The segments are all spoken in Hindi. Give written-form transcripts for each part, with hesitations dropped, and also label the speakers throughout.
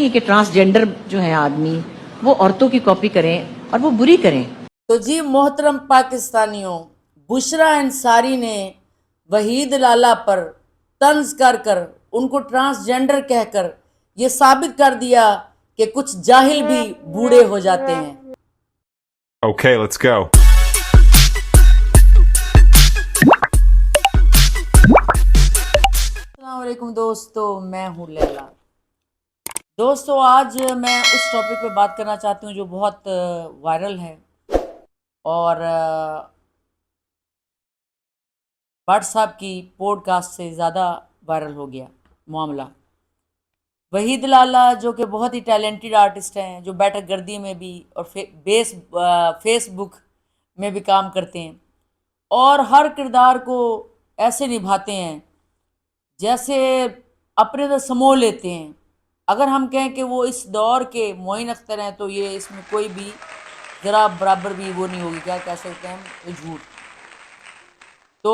Speaker 1: नहीं है कि ट्रांसजेंडर जो है आदमी वो औरतों की कॉपी करें और वो बुरी करें।
Speaker 2: तो जी मोहतरम पाकिस्तानियों, बुशरा अंसारी ने वहीद लाला पर तंज कर कर उनको ट्रांसजेंडर कहकर ये साबित कर दिया कि कुछ जाहिल भी बूढ़े हो जाते हैं।
Speaker 3: Okay, let's go.
Speaker 2: अस्सलाम वालेकुम दोस्तों, मैं हूँ लैला। दोस्तों, आज मैं उस टॉपिक पे बात करना चाहती हूँ जो बहुत वायरल है और व्हाट्सएप की पॉडकास्ट से ज़्यादा वायरल हो गया मामला। वहीद लाला जो कि बहुत ही टैलेंटेड आर्टिस्ट हैं, जो बैठक गर्दी में भी और फेसबुक में भी काम करते हैं और हर किरदार को ऐसे निभाते हैं जैसे अपने तो समो लेते हैं। अगर हम कहें कि वो इस दौर के मोइन अख्तर हैं तो ये इसमें कोई भी ज़रा बराबर भी वो नहीं होगी, क्या कह सकते हैं हम, झूठ। तो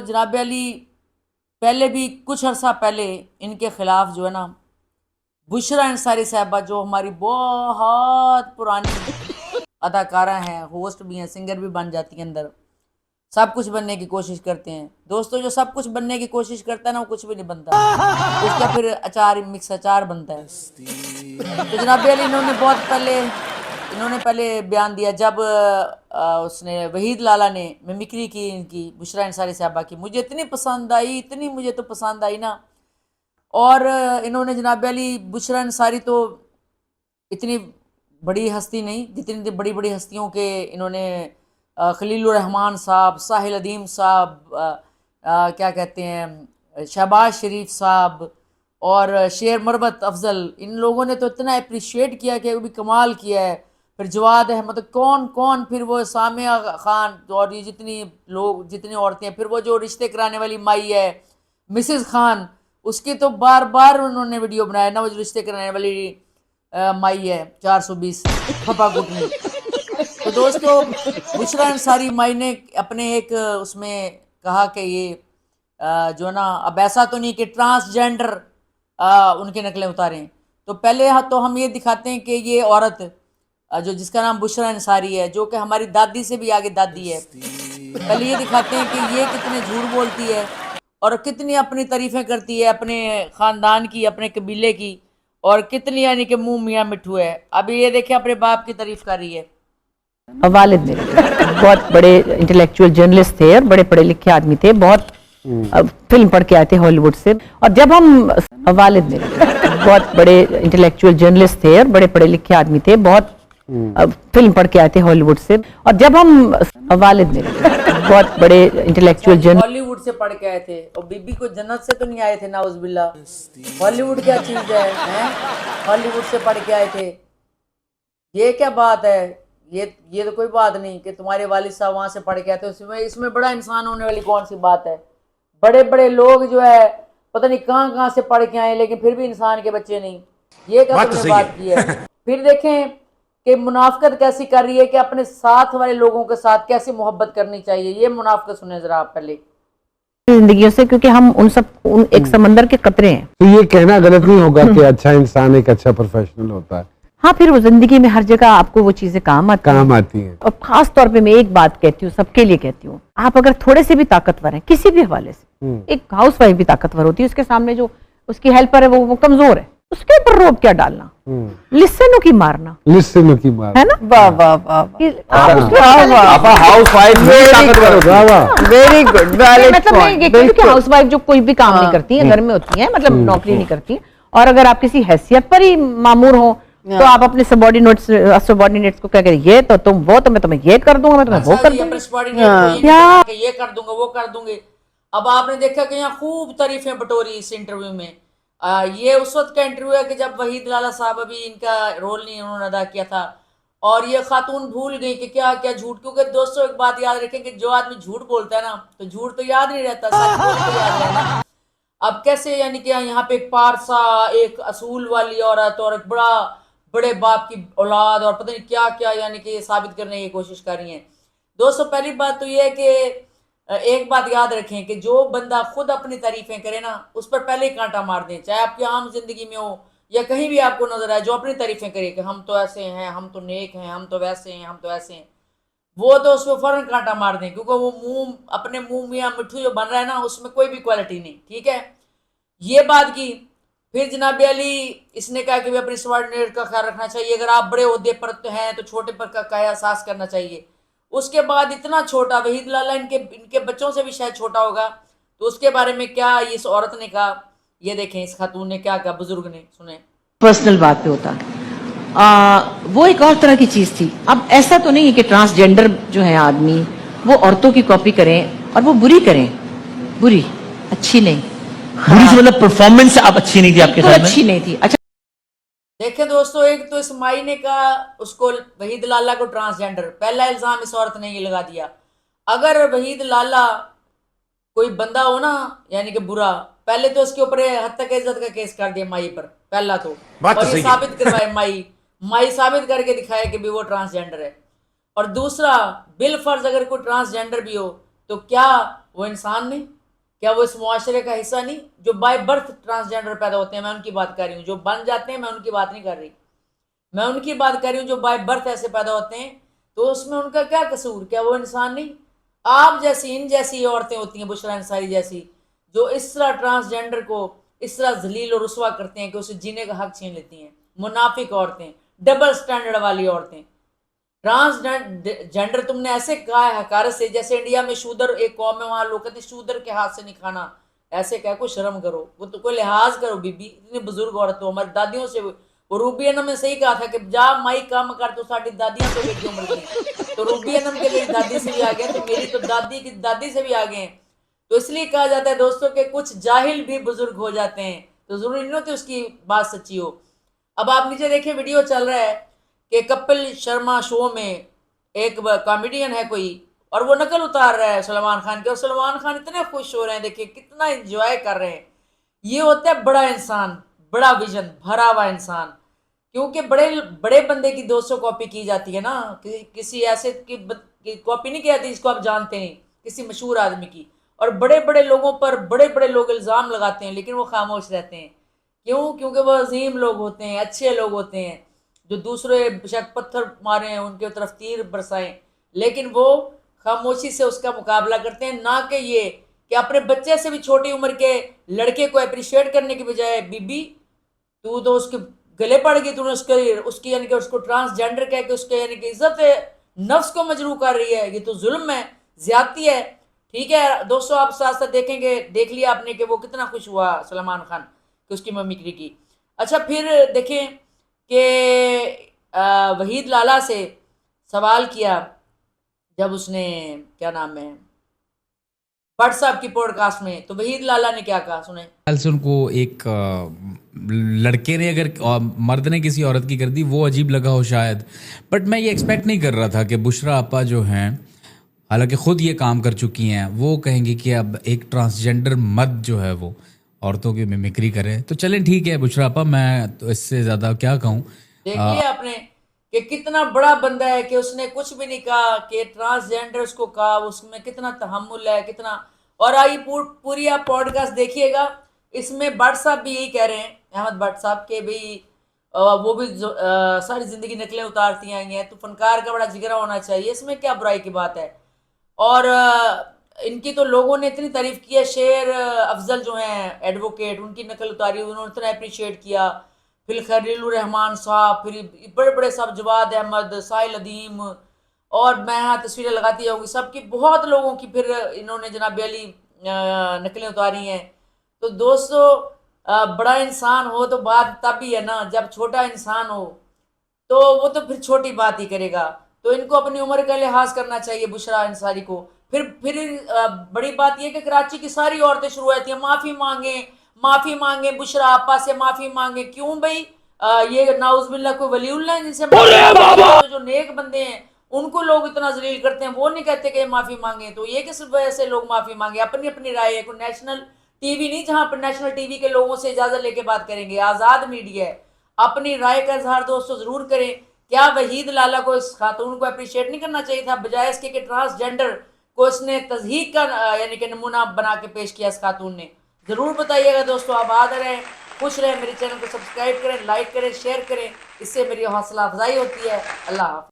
Speaker 2: जनाब अली, पहले भी कुछ अर्सा पहले इनके ख़िलाफ़ जो है ना, बुशरा अंसारी साहबा जो हमारी बहुत पुरानी अदाकारा हैं, होस्ट भी हैं, सिंगर भी बन जाती हैं, अंदर सब कुछ बनने की कोशिश करते हैं। दोस्तों, जो सब कुछ बनने की कोशिश करता है ना, वो कुछ भी नहीं बनता, उसका फिर अचार मिक्स अचार बनता है। तो जनाब अली, इन्होंने पहले बयान दिया जब उसने वहीद लाला ने मिमिक्री की इनकी बुशरा अंसारी साहबा की, मुझे इतनी पसंद आई, इतनी मुझे तो पसंद आई ना। और इन्होंने जनाब अली, बुशरा अंसारी तो इतनी बड़ी हस्ती नहीं, जितनी बड़ी बड़ी हस्तियों के इन्होंने खलीलुर रहमान साहब, साहिल अदीम साहब, क्या कहते हैं, शहबाज शरीफ साहब और शेर मरबत अफजल, इन लोगों ने तो इतना अप्रिशिएट किया कि वो भी कमाल किया है। फिर जवाद अहमद, कौन कौन, फिर वो सामिया खान, और ये जितनी औरतें, फिर वो जो रिश्ते कराने वाली माई है मिसेस खान, उसकी तो बार बार उन्होंने वीडियो बनाया ना, वो जो रिश्ते कराने वाली माई है 420 फपा गुटनी। तो दोस्तों, बुशरा अंसारी माई ने अपने एक उसमें कहा कि ये जो ना, अब ऐसा तो नहीं कि ट्रांसजेंडर उनके नकलें उतारें। तो पहले तो हम ये दिखाते हैं कि ये औरत जो जिसका नाम बुशरा अंसारी है, जो कि हमारी दादी से भी आगे दादी है, पहले ये दिखाते हैं कि ये कितने झूठ बोलती है और कितनी अपनी तारीफें करती है अपने ख़ानदान की, अपने कबीले की, और कितनी यानी कि मुंह मियाँ मिठू है। अभी ये देखें, अपने बाप की तारीफ कर रही है।
Speaker 1: वालिद मेरे बहुत बड़े इंटेलेक्चुअल जर्नलिस्ट थे और बड़े पढ़े लिखे आदमी थे, बहुत फिल्म पढ़ के आए थे हॉलीवुड से। और जब हम वालिद मेरे बहुत बड़े इंटेलेक्चुअल जर्नलिस्ट थे और बड़े पढ़े लिखे आदमी थे, बहुत फिल्म पढ़ के आए थे हॉलीवुड से। और जब हम वालिद मेरे बहुत बड़े इंटेलेक्चुअल जर्नलिस्ट
Speaker 2: हॉलीवुड से पढ़ के आए थे, और बीबी को जन्नत से तो नहीं आए थे नाउज़ुबिल्लाह। हॉलीवुड क्या चीज़ है, हैं? हॉलीवुड से पढ़ के आए थे, ये क्या बात है? ये तो कोई बात नहीं कि तुम्हारे वालिद साहब वहाँ से पढ़ के आए थे। इसमें बड़ा इंसान होने वाली कौन सी बात है? बड़े बड़े लोग जो है पता नहीं कहाँ से पढ़ के आए, लेकिन फिर भी इंसान के बच्चे नहीं। ये क्या तुमने बात की है? फिर देखें कि मुनाफकत कैसी कर रही है कि अपने साथ वाले लोगों के साथ कैसी मोहब्बत करनी चाहिए। ये मुनाफकत सुने जरा आप पहले।
Speaker 1: जिंदगियों से, क्योंकि हम उन एक समंदर के कतरे हैं।
Speaker 4: तो ये कहना गलत नहीं होगा कि अच्छा इंसान एक अच्छा प्रोफेशनल होता है।
Speaker 1: हाँ, फिर वो जिंदगी में हर जगह आपको वो चीजें काम आती
Speaker 4: हैं।
Speaker 1: और खास तौर पे मैं एक बात कहती हूँ, सबके लिए कहती हूँ, आप अगर थोड़े से भी ताकतवर हैं किसी भी हवाले से, एक हाउस वाइफ भी ताकतवर होती है, उसके सामने जो उसकी हेल्पर है वो कमजोर है, उसके ऊपर रोब क्या डालना, लिस्सनों की मारना है ना। वाह वाह वाह,
Speaker 4: वेरी गुड।
Speaker 1: मतलब मैं ये कहती हूँ कि हाउस वाइफ जो कोई भी काम नहीं करती है, घर में होती है, मतलब नौकरी नहीं करती, और अगर आप किसी हैसियत पर ही मामूर हो तो आप अपने सबॉर्डिनेट्स को क्या करें, ये तो तुम वो, तो मैं तुम्हें ये कर दूंगा, मैं तुम्हें वो कर दूंगा,
Speaker 2: ये कर दूंगा, वो कर दूंगे। अब आपने देखा कि यहाँ खूब तारीफें बटोरी इस इंटरव्यू में। ये उस वक्त का इंटरव्यू है कि जब वहीद लाला साहब अभी इनका रोल नहीं उन्होंने अदा किया था, और ये खातून भूल गई कि क्या क्या झूठ। क्योंकि दोस्तों, एक बात याद रखें कि जो आदमी झूठ बोलता है ना, तो झूठ तो याद नहीं रहता, सच बोल के याद रहना। अब कैसे, यानी कि यहाँ पे एक पारसा, एक असूल वाली औरत और एक बड़े बाप की औलाद और पता नहीं क्या क्या, यानी कि साबित करने की कोशिश कर रही हैं। दोस्तों, पहली बात तो ये है कि एक बात याद रखें कि जो बंदा खुद अपनी तारीफें करे ना, उस पर पहले ही कांटा मार दें, चाहे आपकी आम जिंदगी में हो या कहीं भी आपको नजर आए जो अपनी तारीफें करे कि हम तो ऐसे हैं, हम तो नेक हैं, हम तो वैसे हैं, हम तो ऐसे हैं, वो तो उसमें फौरन कांटा मार दें, क्योंकि वो मुंह अपने मुंह में मिट्ठू जो बन रहा है ना, उसमें कोई भी क्वालिटी नहीं। ठीक है, ये बात की। फिर जनाब अली इसने कहा कि भाई अपनी सबॉर्डिनेट का ख्याल रखना चाहिए, अगर आप बड़े ओहदे पर तो हैं तो छोटे पर का एहसास करना चाहिए। उसके बाद इतना छोटा वहीद लाला, इनके इनके बच्चों से भी शायद छोटा होगा, तो उसके बारे में क्या इस औरत ने कहा, ये देखें इस खातून ने क्या कहा, बुजुर्ग ने, सुने।
Speaker 5: पर्सनल बात पे होता वो एक और तरह की चीज थी। अब ऐसा तो नहीं है कि ट्रांसजेंडर जो है आदमी वो औरतों की कॉपी करें और वो बुरी करें, बुरी अच्छी नहीं,
Speaker 6: बुरी से मतलब परफॉर्मेंस अब अच्छी नहीं थी आपके
Speaker 5: बिल्कुल
Speaker 6: ख्याल में?
Speaker 5: अच्छी नहीं थी। अच्छा,
Speaker 2: देखें दोस्तों, एक तो इस माई ने कहा उसको वहीद लाला को ट्रांसजेंडर, पहला इल्जाम इस औरत ने ये लगा दिया। अगर वहीद लाला कोई बंदा हो ना, यानी कि बुरा, पहले तो उसके ऊपर हत्या के इज्जत का केस कर दिया माई पर, पहला तो, और ये साबित करवाए माई साबित करके दिखाए कि भी वो ट्रांसजेंडर है। और दूसरा, बिल फर्ज अगर कोई ट्रांसजेंडर भी हो तो क्या वो इंसान नहीं, क्या वो इस मुआशरे का हिस्सा नहीं? जो बाय बर्थ ट्रांसजेंडर पैदा होते हैं, मैं उनकी बात कर रही हूँ, जो बन जाते हैं मैं उनकी बात नहीं कर रही, मैं उनकी बात कर रही हूँ जो बाय बर्थ ऐसे पैदा होते हैं, तो उसमें उनका क्या कसूर, क्या वो इंसान नहीं? आप जैसी इन जैसी औरतें होती हैं, बुशरा अंसारी जैसी, जो इस तरह ट्रांसजेंडर को इस तरह जलील और रुसवा करते हैं कि उसे जीने का हक छीन लेती हैं। मुनाफिक औरतें, डबल स्टैंडर्ड वाली औरतें। ट्रांसजेंडर तुमने ऐसे कहा है हकारत से, जैसे इंडिया में शूदर एक कौम है, वहां लोग कहते हैं शूदर के हाथ से नहीं खाना, ऐसे कह को शर्म करो, वो तो कोई लिहाज करो बीबी, इतनी बुजुर्ग औरत हो, हमारी दादियों से। वो रूबी अनम ने सही कहा था कि जा माई काम कर, तो साड़ी दादियां तो बेटी उम्र की, तो रूबी अनम के मेरी दादी से भी आ गए, तो मेरी तो दादी की दादी से भी आ गए हैं। तो इसलिए कहा जाता है दोस्तों के कुछ जाहिल भी बुजुर्ग हो जाते हैं, तो जरूरी नहीं होती उसकी बात सच्ची हो। अब आप नीचे देखिए, वीडियो चल रहा है कि कपिल शर्मा शो में एक कॉमेडियन है कोई, और वो नकल उतार रहा है सलमान खान के, और सलमान खान इतने खुश हो रहे हैं, देखिए कितना एंजॉय कर रहे हैं। ये होता है बड़ा इंसान, बड़ा विजन, भरा हुआ इंसान। क्योंकि बड़े बड़े बंदे की 200 कॉपी की जाती है ना, किसी ऐसे की कॉपी नहीं की जाती जिसको आप जानते हैं, किसी मशहूर आदमी की। और बड़े बड़े लोगों पर बड़े बड़े लोग इल्ज़ाम लगाते हैं, लेकिन वो खामोश रहते हैं। क्यों? क्योंकि वो अजीम लोग होते हैं, अच्छे लोग होते हैं, जो दूसरे शायद पत्थर मारे हैं उनके तरफ तीर बरसाएं, लेकिन वो खामोशी से उसका मुकाबला करते हैं। ना कि ये कि अपने बच्चे से भी छोटी उम्र के लड़के को अप्रिशिएट करने की बजाय, बीबी तू तो उसके गले पड़ गई, तूने उसके उसकी यानी कि उसको ट्रांसजेंडर कह के उसके यानी कि इज्जत नफ्स को मजरू कर रही है, ये तो जुल्म है, ज्यादती है। ठीक है दोस्तों, आप साथ साथ देखेंगे, देख लिया आपने कि वो कितना खुश हुआ सलमान खान कि उसकी ममिक्री की। अच्छा, फिर देखें कि वहीद लाला से सवाल किया जब उसने, क्या नाम है, भट्ट साहब की पॉडकास्ट में, तो वहीद लाला ने क्या कहा, सुने।
Speaker 7: ख्याल से उनको एक लड़के ने अगर मर्द ने किसी औरत की कर दी वो अजीब लगा हो शायद, बट मैं ये एक्सपेक्ट नहीं कर रहा था कि बुशरा आपा जो हैं, हालांकि खुद ये काम कर चुकी हैं, वो कहेंगी कि अब एक ट्रांसजेंडर मर्द जो है वो औरतों की मिमिक्री करे। तो चलें ठीक है बुशरा आपा, मैं तो इससे ज़्यादा क्या कहूँ।
Speaker 2: देख लिया आपने कि कितना बड़ा बंदा है कि उसने कुछ भी नहीं कहा कि ट्रांसजेंडर उसको कहा, उसमें कितना तहम्मुल है, कितना। और आई पूरी आप पॉडकास्ट देखिएगा, इसमें भट्ट साहब भी यही कह रहे हैं, अहमद भट्ट साहब के भी वो भी सारी जिंदगी नकलें उतारती आई हैं, तो फनकार का बड़ा जिगरा होना चाहिए, इसमें क्या बुराई की बात है। और इनकी तो लोगों ने इतनी तारीफ की है, शेर अफजल जो हैं एडवोकेट, उनकी नकल उतारी, उन्होंने इतना अप्रिशिएट किया, फिर खलीलुर रहमान साहब, फिर बड़े बड़े साहब, जवाद अहमद, साहिल अदीम, और मैं यहाँ तस्वीरें लगाती जाऊँगी सबकी, बहुत लोगों की फिर इन्होंने जनाब अली नकलें उतारी हैं। तो दोस्तों, बड़ा इंसान हो तो बात तब भी है ना, जब छोटा इंसान हो तो वो तो फिर छोटी बात ही करेगा। तो इनको अपनी उम्र का लिहाज करना चाहिए बुशरा अंसारी को। फिर बड़ी बात यह कि कराची की सारी औरतें शुरू होती हैं माफी मांगे बुशरा आपा से माफी मांगे। क्यों भाई? ये नाउजुबिल्लाह कोई वलीउल्लाह है जिनसे जो नेक बंदे हैं उनको लोग इतना जलील करते हैं, वो नहीं कहते कि माफी मांगे। तो ये किस वजह से लोग माफी मांगे? अपनी अपनी राय है, कोई नेशनल टीवी नहीं जहां पर नेशनल टीवी के लोगों से इजाजत लेके बात करेंगे। आजाद मीडिया है, अपनी राय का इजहार दोस्तों जरूर करें। क्या वहीद लाला को, इस खातून को अप्रिशिएट नहीं करना चाहिए था, बजाय इसके कि ट्रांसजेंडर को इसने तजहीक का यानी कि नमूना बना के पेश किया इस खातून ने? जरूर बताइएगा दोस्तों। आबाद रहें, खुश रहें। मेरे चैनल को सब्सक्राइब करें, लाइक करें, शेयर करें, इससे मेरी हौसला अफजाई होती है। अल्लाह हाफ़िज़।